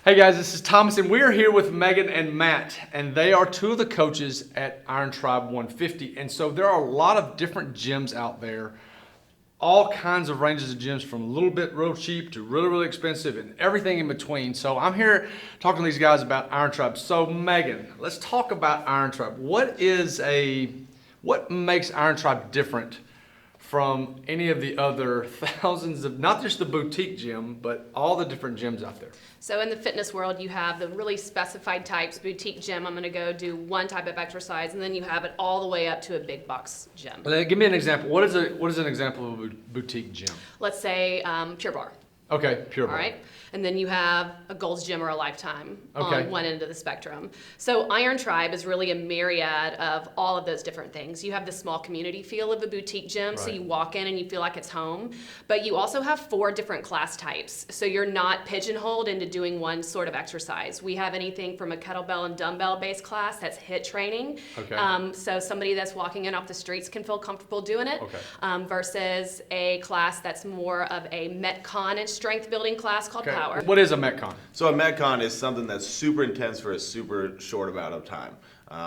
Hey guys, this is Thomas, and we're here with Megan and Matt, and they are two of the coaches at Iron Tribe 150. And so there are a lot of different gyms out there, all kinds of ranges of gyms, from a little bit real cheap to really, really expensive and everything in between. So I'm here talking to these guys about Iron Tribe. So Megan, let's talk about Iron Tribe. What makes Iron Tribe different from any of the other thousands of, not just the boutique gym, but all the different gyms out there? So in the fitness world, you have the really specified types. Boutique gym, I'm going to go do one type of exercise, and then you have it all the way up to a big box gym. Give me an example. What is an example of a boutique gym? Let's say Pure Barre. Okay, Pure Barre. All right. And then you have a Gold's Gym or a Lifetime Okay. on one end of the spectrum. So Iron Tribe is really a myriad of all of those different things. You have the small community feel of a boutique gym, so Right. you walk in and you feel like it's home. But you also have 4 different class types. So you're not pigeonholed into doing one sort of exercise. We have anything from a kettlebell and dumbbell based class that's HIIT training. Okay. So somebody that's walking in off the streets can feel comfortable doing it. Okay. Versus a class that's more of a Metcon and strength building class called Power. What is a Metcon? So a Metcon is something that's super intense for a super short amount of time.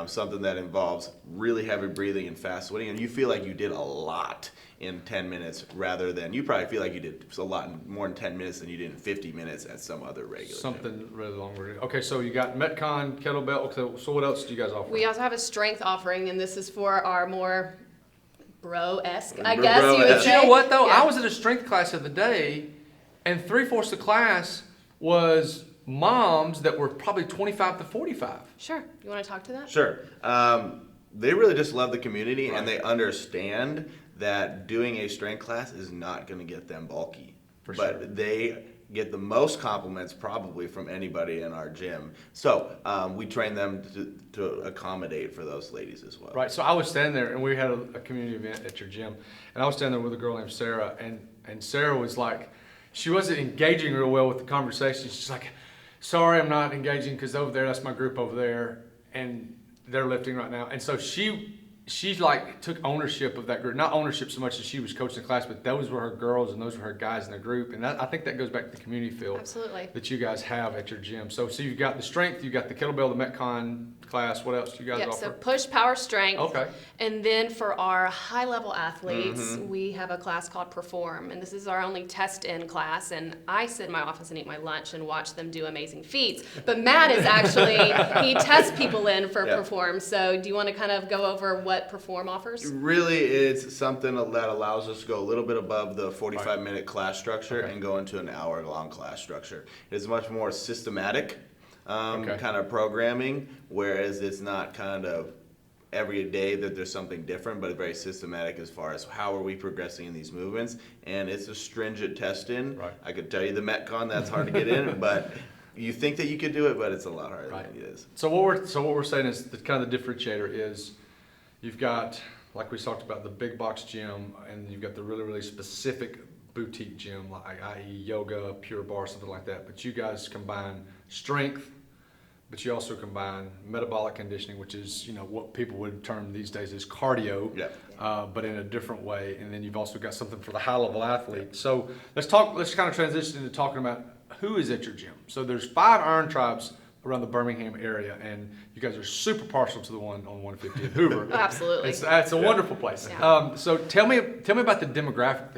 Something that involves really heavy breathing and fast sweating, and you feel like you did a lot in 10 minutes rather than, you probably feel like you did a lot more in 10 minutes than you did in 50 minutes at some other regular gym. Something really long. Okay, so you got Metcon, kettlebell. So what else do you guys offer? We also have a strength offering, and this is for our more bro-esque, I Bro- guess you would bro-esque. say. You know what though? Yeah. I was in a strength class the other day, and 3/4 the class was moms that were probably 25 to 45. Sure. You want to talk to that? Sure. They really just love the community, Right. and they understand that doing a strength class is not going to get them bulky. For but sure. they get the most compliments probably from anybody in our gym. So we train them to accommodate for those ladies as well. Right. So I was standing there, and we had a community event at your gym, and I was standing there with a girl named Sarah, and Sarah was like, she wasn't engaging real well with the conversation. She's like, sorry, I'm not engaging because over there, that's my group over there, and they're lifting right now. And so she like took ownership of that group. Not ownership so much as she was coaching the class, but those were her girls and those were her guys in the group. And I think that goes back to the community feel Absolutely. that you guys have at your gym. So you've got the strength, you've got the kettlebell, the Metcon class. What else do you guys Yep, offer? so push, power, strength. Okay. And then for our high-level athletes, we have a class called Perform, and this is our only test-in class, and I sit in my office and eat my lunch and watch them do amazing feats. But Matt is actually, he tests people in for Yeah. Perform. So do you want to kind of go over what Perform offers? Really, it's something that allows us to go a little bit above the 45-minute class structure and go into an hour-long class structure. It's much more systematic kind of programming, whereas it's not kind of every day that there's something different, but very systematic as far as how are we progressing in these movements. And it's a stringent test-in. Right. I could tell you the Metcon, that's hard to get in, but you think that you could do it, but it's a lot harder Right. than it is. So what we're saying is the kind of the differentiator is you've got, like we talked about, the big box gym, and you've got the really, really specific boutique gym, like i.e. yoga, Pure Barre, something like that. But you guys combine strength, but you also combine metabolic conditioning, which is, you know, what people would term these days as cardio, Yeah. but in a different way. And then you've also got something for the high-level athlete. So let's kind of transition into talking about who is at your gym. So there's 5 Iron Tribes around the Birmingham area, and you guys are super partial to the one on 150 in Hoover. Absolutely. It's a wonderful place. Yeah. So tell me about the demographic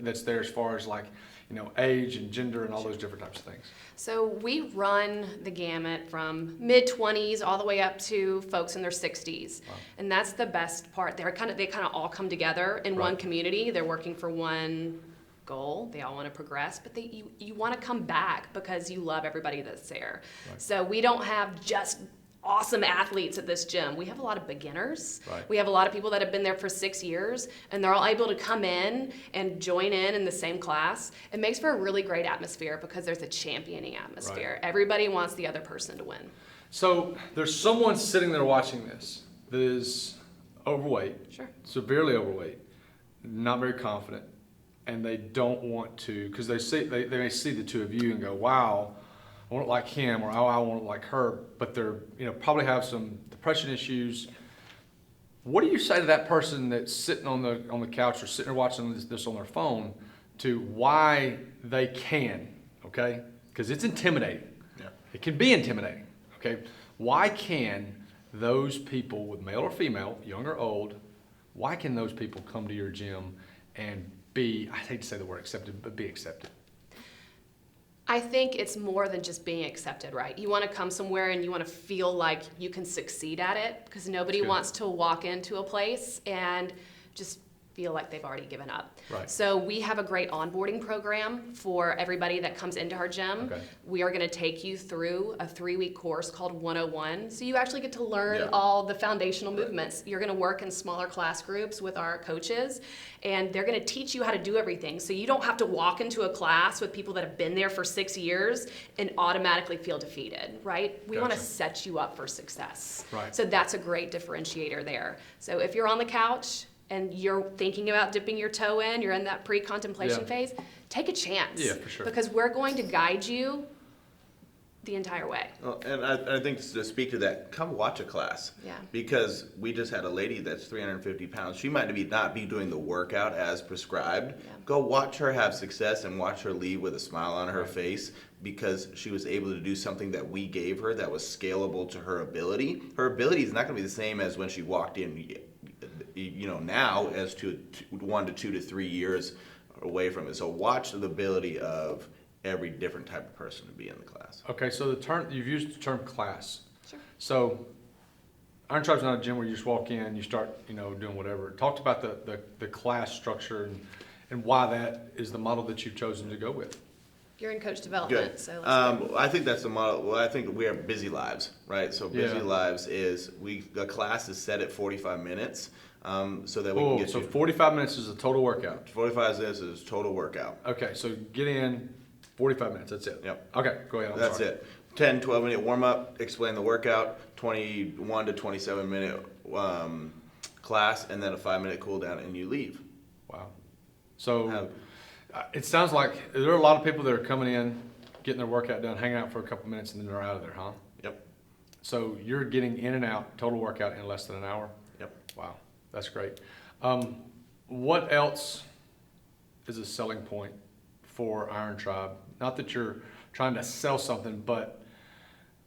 that's there as far as, like, you know, age and gender and all those different types of things. So we run the gamut from mid-20s all the way up to folks in their 60s. Wow. And that's the best part. They kind of all come together in one Right. community. They're working for one goal. They all want to progress, but you want to come back because you love everybody that's there. Right. So we don't have just awesome athletes at this gym. We have a lot of beginners. Right. We have a lot of people that have been there for 6 years, and they're all able to come in and join in the same class. It makes for a really great atmosphere because there's a championing atmosphere. Right. Everybody wants the other person to win. So there's someone sitting there watching this that is overweight, Sure. severely overweight, not very confident, and they don't want to, because they may see the two of you and go, wow, I want it like him, or oh, I want it like her, but they're, you know, probably have some depression issues. What do you say to that person that's sitting on the couch or sitting there watching this on their phone to why they can, okay? Because it's intimidating. Yeah. It can be intimidating, okay? Why can those people, with male or female, young or old, why can those people come to your gym and be, I hate to say the word accepted, but be accepted? I think it's more than just being accepted, right? You want to come somewhere and you want to feel like you can succeed at it, because nobody wants to walk into a place and just feel like they've already given up. Right. So we have a great onboarding program for everybody that comes into our gym. Okay. We are going to take you through a 3-week course called 101. So you actually get to learn Yeah. all the foundational movements. You're going to work in smaller class groups with our coaches, and they're going to teach you how to do everything. So you don't have to walk into a class with people that have been there for 6 years and automatically feel defeated, right? We want to Gotcha. set you up for success. Right. So that's a great differentiator there. So if you're on the couch and you're thinking about dipping your toe in, you're in that pre-contemplation Yeah. phase, take a chance. Yeah, for sure. Because we're going to guide you the entire way. Well, and I think to speak to that, come watch a class. Yeah. Because we just had a lady that's 350 pounds. She might not be doing the workout as prescribed. Yeah. Go watch her have success and watch her leave with a smile on her face, because she was able to do something that we gave her that was scalable to her ability. Her ability is not going to be the same as when she walked in, now, as to 1 to 2 to 3 years away from it. So watch the ability of every different type of person to be in the class. Okay, so you've used the term class. Sure. So Iron Tribe's not a gym where you just walk in, you start, doing whatever. Talk about the class structure and why that is the model that you've chosen to go with. You're in coach development, Good. so let's go. I think that's the model. Well, I think we have busy lives, right? So busy Yeah. lives is the class is set at 45 minutes, so that we can get So you 45 minutes is a total workout. 45 minutes is total workout. Okay, so get in 45 minutes, that's it. Yep. Okay, go ahead, I'm That's sorry. it. 10, 12-minute warm-up, explain the workout, 21 to 27-minute class, and then a 5-minute cool down, and you leave. Wow. So Have- it sounds like there are a lot of people that are coming in, getting their workout done, hanging out for a couple minutes, and then they're out of there, huh? Yep. So you're getting in and out, total workout in less than an hour? Yep. Wow, that's great. What else is a selling point for Iron Tribe? Not that you're trying to sell something, but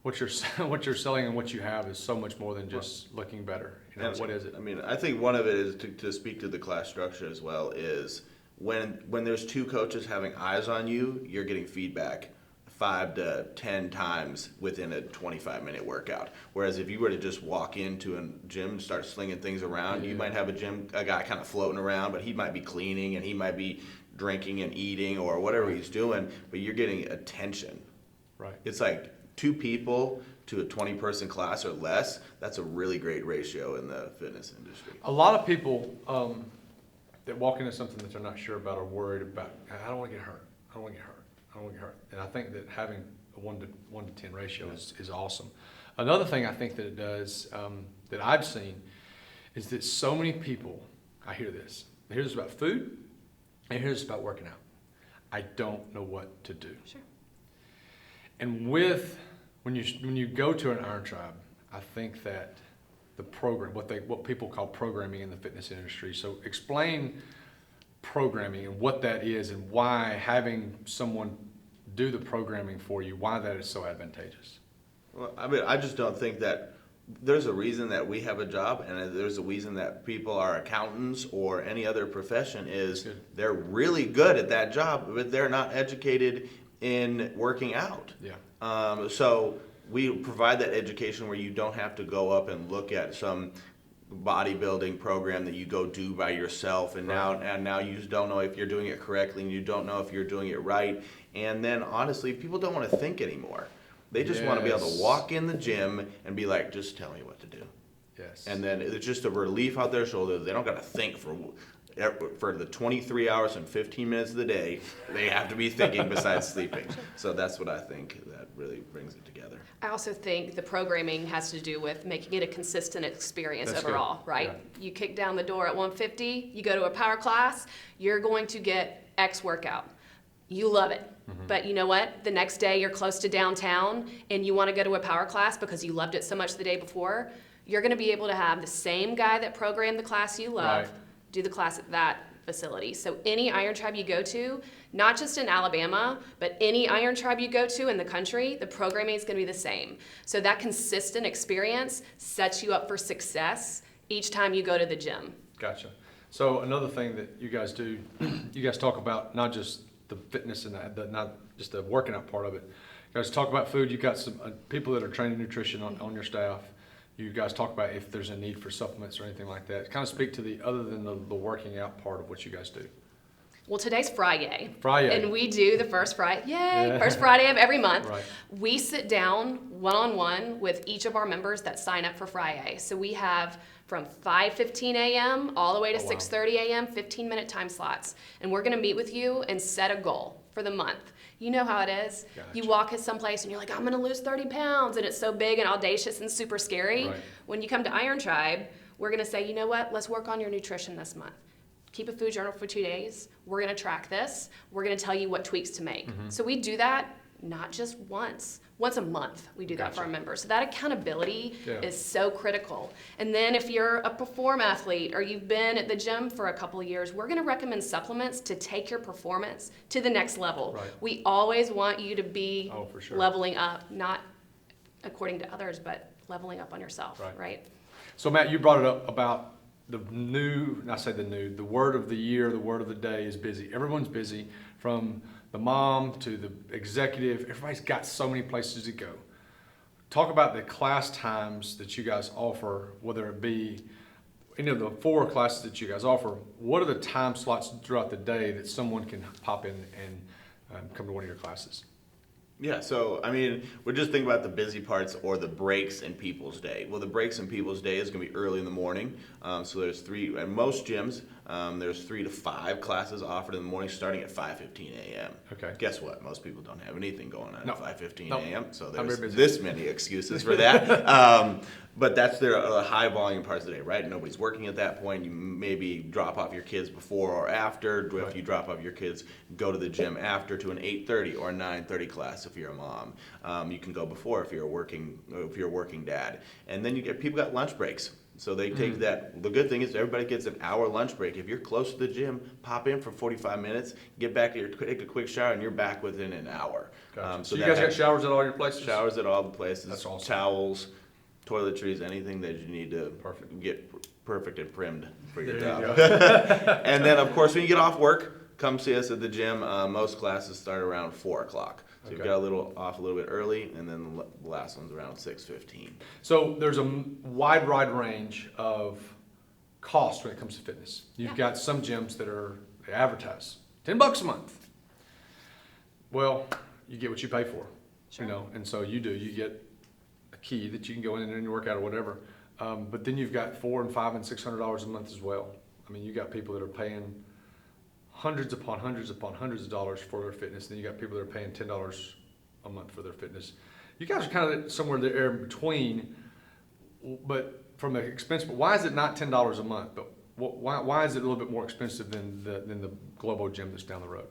what you're what you're selling and what you have is so much more than just looking better. And What is it? I mean, I think one of it is to speak to the class structure as well, is when there's two coaches having eyes on you, you're getting feedback 5 to 10 times within a 25-minute workout. Whereas if you were to just walk into a gym and start slinging things around, you might have a guy kind of floating around, but he might be cleaning and he might be drinking and eating or whatever he's doing, but you're getting attention. Right. It's like 2 people to a 20-person class or less. That's a really great ratio in the fitness industry. A lot of people that walk into something that they're not sure about are worried about, I don't want to get hurt. I don't want to get hurt. I don't want to get hurt. And I think that having a 1 to 10 ratio is awesome. Another thing I think that it does, that I've seen, is that so many people, I hear this about food, and hear this about working out. I don't know what to do. Sure. And when you go to an Iron Tribe, I think that the program, what people call programming in the fitness industry. So explain programming and what that is and why having someone do the programming for you, why that is so advantageous. Well, I mean, I just don't think that there's a reason that we have a job, and there's a reason that people are accountants or any other profession is they're really good at that job, but they're not educated in working out. Yeah. So we provide that education where you don't have to go up and look at some bodybuilding program that you go do by yourself, and now you just don't know if you're doing it correctly, and you don't know if you're doing it right. And then honestly, people don't want to think anymore. They just want to be able to walk in the gym and be like, just tell me what to do. Yes. And then it's just a relief out their shoulders. They don't got to think for the 23 hours and 15 minutes of the day. They have to be thinking besides sleeping. So that's what I think that really brings it together. I also think the programming has to do with making it a consistent experience That's overall, good. right? Yeah. You kick down the door at 150, you go to a power class, you're going to get X workout. You love it. But you know what? The next day you're close to downtown and you want to go to a power class because you loved it so much the day before, you're going to be able to have the same guy that programmed the class you love Right. do the class at that facility. So any Iron Tribe you go to, not just in Alabama, but any Iron Tribe you go to in the country, the programming is going to be the same. So that consistent experience sets you up for success each time you go to the gym. Gotcha. So another thing that you guys do, you guys talk about not just the fitness and not just the working out part of it. You guys talk about food. You've got some people that are training nutrition on your staff. You guys talk about if there's a need for supplements or anything like that. Kind of speak to the other than the working out part of what you guys do. Well, today's Friday. Friday. And we do the first Friday. Yay! First Friday of every month. Right. We sit down one-on-one with each of our members that sign up for Friday. So we have from 5:15 a.m. all the way to 6:30 a.m. 15-minute time slots. And we're going to meet with you and set a goal for the month. You know how it is. Gotcha. You walk in someplace and you're like, I'm going to lose 30 pounds, and it's so big and audacious and super scary. Right. When you come to Iron Tribe, we're going to say, you know what? Let's work on your nutrition this month. Keep a food journal for 2 days. We're going to track this. We're going to tell you what tweaks to make. So we do that not just once a month. We do that for our members. So that accountability is so critical. And then if you're a Perform athlete or you've been at the gym for a couple of years, we're going to recommend supplements to take your performance to the next level. Right. We always want you to be for sure. leveling up, not according to others, but leveling up on yourself, right? So Matt, you brought it up about the word of the year, the word of the day is busy. Everyone's busy, from the mom to the executive. Everybody's got so many places to go. Talk about the class times that you guys offer, whether it be any of the 4 classes that you guys offer. What are the time slots throughout the day that someone can pop in and come to one of your classes? Yeah, so I mean, we're just thinking about the busy parts or the breaks in people's day. Well, the breaks in people's day is going to be early in the morning. So there's 3, at most gyms, there's 3 to 5 classes offered in the morning starting at 5:15 a.m. Okay. Guess what? Most people don't have anything going on at 5:15 a.m. So I'm very there's busy. this many excuses for that. But that's their high volume parts of the day, right? Nobody's working at that point. You maybe drop off your kids before or after. If you drop off your kids, go to the gym after to an 8:30 or a 9:30 class if you're a mom. You can go before if you're a working dad. And then people got lunch breaks. So they take that. The good thing is everybody gets an hour lunch break. If you're close to the gym, pop in for 45 minutes, get back, take a quick shower, and you're back within an hour. Gotcha. So you guys got showers at all your places? Showers at all the places. That's awesome. Towels, toiletries, anything that you need to get perfect and primed for your job. And then, of course, when you get off work, come see us at the gym. Most classes start around 4 o'clock. So you've got a little bit early, and then the last one's around 6:15. So there's a wide range of cost when it comes to fitness. You've got some gyms that they advertise $10 a month. Well, you get what you pay for, Sure. and so you get a key that you can go in and work out or whatever. But then you've got $400 and $500 and $600 a month as well. I mean, you got people that are paying hundreds upon hundreds upon hundreds of dollars for their fitness. Then you got people that are paying $10 a month for their fitness. You guys are kind of somewhere there in between, but from an expense. But why is it not $10 a month? But why is it a little bit more expensive than the Globo gym that's down the road?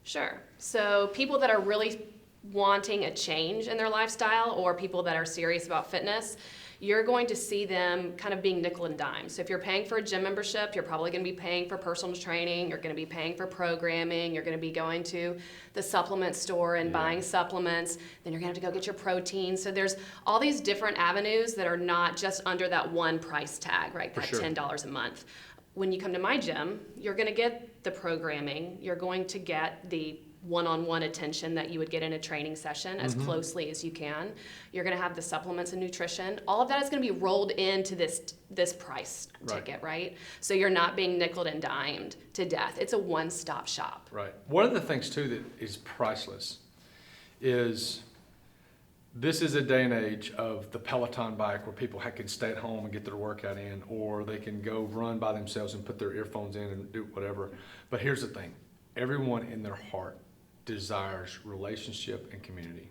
Sure. So people that are really wanting a change in their lifestyle, or people that are serious about fitness, you're going to see them kind of being nickel and dime. So if you're paying for a gym membership, you're probably going to be paying for personal training, you're going to be paying for programming, you're going to be going to the supplement store and buying supplements, then you're going to have to go get your protein. So there's all these different avenues that are not just under that one price tag, right? That $10 a month. When you come to my gym, you're going to get the programming, you're going to get the one-on-one attention that you would get in a training session as closely as you can. You're going to have the supplements and nutrition. All of that is going to be rolled into this price ticket, right? So you're not being nickeled and dimed to death. It's a one-stop shop. Right. One of the things too that is priceless is this is a day and age of the Peloton bike where people can stay at home and get their workout in, or they can go run by themselves and put their earphones in and do whatever. But here's the thing. Everyone in their heart desires relationship and community.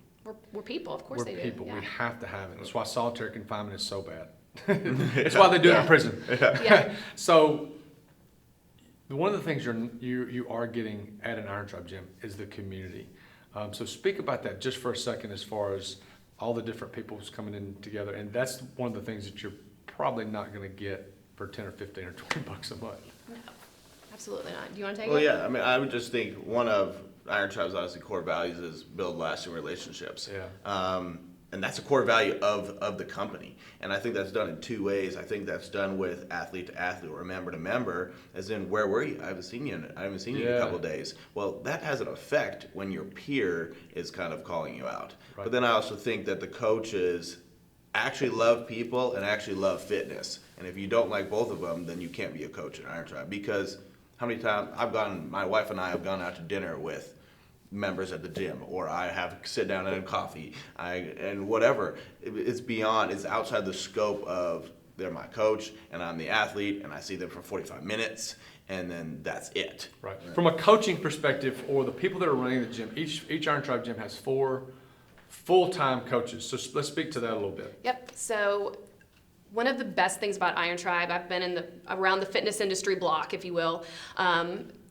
We're people, of course. We're they people. do. Yeah. We have to have it. That's why solitary confinement is so bad. That's why they do it in prison. Yeah. So one of the things you are getting at an Iron Tribe gym is the community. So speak about that just for a second, as far as all the different people who's coming in together. And that's one of the things that you're probably not going to get for 10 or 15 or $20 a month. No, Absolutely not. Do you want to take Well, it? yeah, I mean, I would just think one of Iron Tribe's obviously core values is build lasting relationships. Yeah. And that's a core value of the company. And I think that's done in two ways. I think that's done with athlete to athlete or member to member, as in, where were you? I haven't seen you in a couple of days. Well, that has an effect when your peer is kind of calling you out. Right. But then I also think that the coaches actually love people and actually love fitness. And if you don't like both of them, then you can't be a coach at Iron Tribe. Because how many times my wife and I have gone out to dinner with members at the gym, or I have sit down and have coffee, and whatever. It's outside the scope of they're my coach and I'm the athlete and I see them for 45 minutes and then that's it. Right. From a coaching perspective, or the people that are running the gym, each Iron Tribe gym has 4 full-time coaches. So let's speak to that a little bit. Yep. So one of the best things about Iron Tribe, I've been around the fitness industry block, if you will.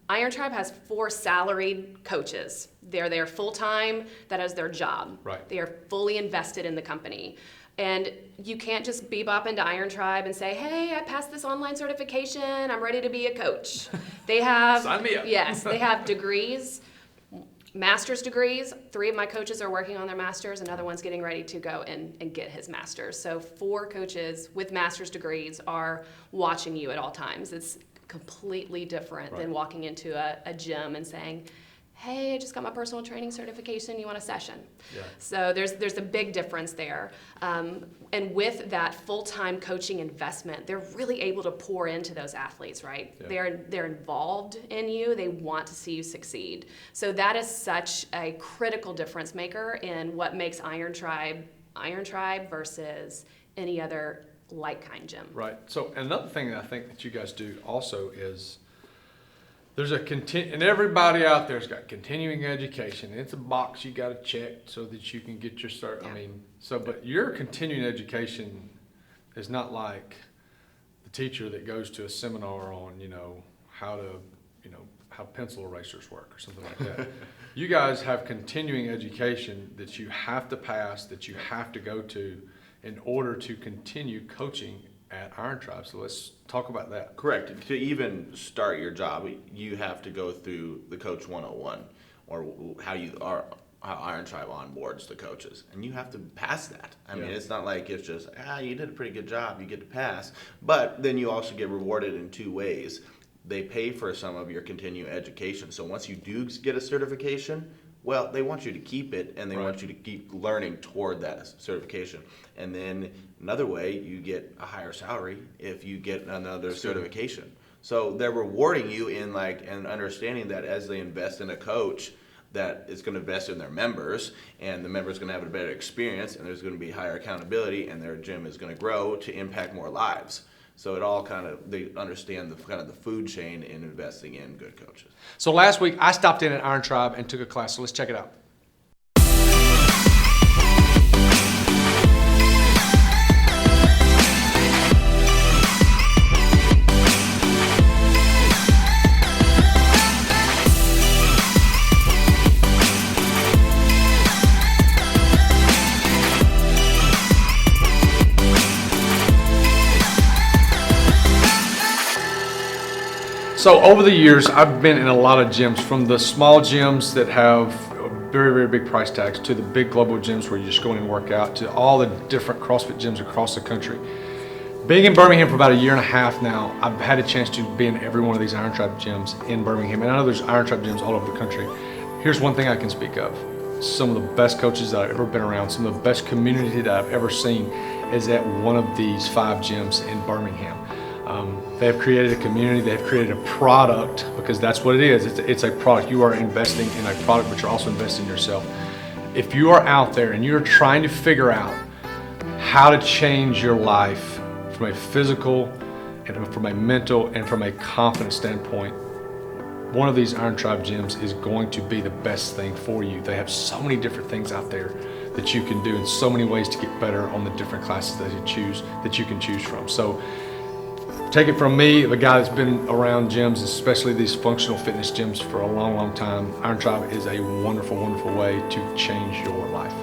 Iron Tribe has 4 salaried coaches. They're there full-time. That is their job. Right. They are fully invested in the company. And you can't just bebop into Iron Tribe and say, hey, I passed this online certification. I'm ready to be a coach. They have, Sign me up. Yes, they have degrees, master's degrees. 3 of my coaches are working on their masters. Another one's getting ready to go and get his master's. So 4 coaches with master's degrees are watching you at all times. It's completely different than walking into a gym and saying, hey, I just got my personal training certification, you want a session? Yeah. So there's a big difference there. And with that full-time coaching investment, they're really able to pour into those athletes, right? Yeah. They're involved in you, they want to see you succeed. So that is such a critical difference maker in what makes Iron Tribe versus any other like-kind gym. Right. So another thing that I think that you guys do also is there's and everybody out there's got continuing education. It's a box you got to check so that you can get your cert. Yeah. I mean, but your continuing education is not like the teacher that goes to a seminar on, how pencil erasers work or something like that. You guys have continuing education that you have to pass, that you have to go to in order to continue coaching at Iron Tribe. So let's talk about that. Correct. To even start your job, you have to go through the Coach 101, or how Iron Tribe onboards the coaches, and you have to pass that. I mean, it's not like it's just, you did a pretty good job, you get to pass. But then you also get rewarded in 2 ways. They pay for some of your continuing education. So once you do get a certification, well, they want you to keep it, and they want you to keep learning toward that certification. And then another way, you get a higher salary if you get another certification. So they're rewarding you and understanding that as they invest in a coach, that is going to invest in their members, and the members going to have a better experience, and there's going to be higher accountability, and their gym is going to grow to impact more lives. So it all they understand the food chain in investing in good coaches. So last week I stopped in at Iron Tribe and took a class. So let's check it out. So over the years, I've been in a lot of gyms, from the small gyms that have very, very big price tags to the big global gyms where you just go in and work out, to all the different CrossFit gyms across the country. Being in Birmingham for about 1.5 years now, I've had a chance to be in every one of these Iron Tribe gyms in Birmingham. And I know there's Iron Tribe gyms all over the country. Here's one thing I can speak of. Some of the best coaches that I've ever been around, some of the best community that I've ever seen is at one of these 5 gyms in Birmingham. They've created a community, they've created a product, because that's what it is. It's a product. You are investing in a product, but you're also investing in yourself. If you are out there and you're trying to figure out how to change your life from a physical and from a mental and from a confidence standpoint, one of these Iron Tribe gyms is going to be the best thing for you. They have so many different things out there that you can do, and so many ways to get better on the different classes that you can choose from. So take it from me, the guy that's been around gyms, especially these functional fitness gyms, for a long, long time. Iron Tribe is a wonderful, wonderful way to change your life.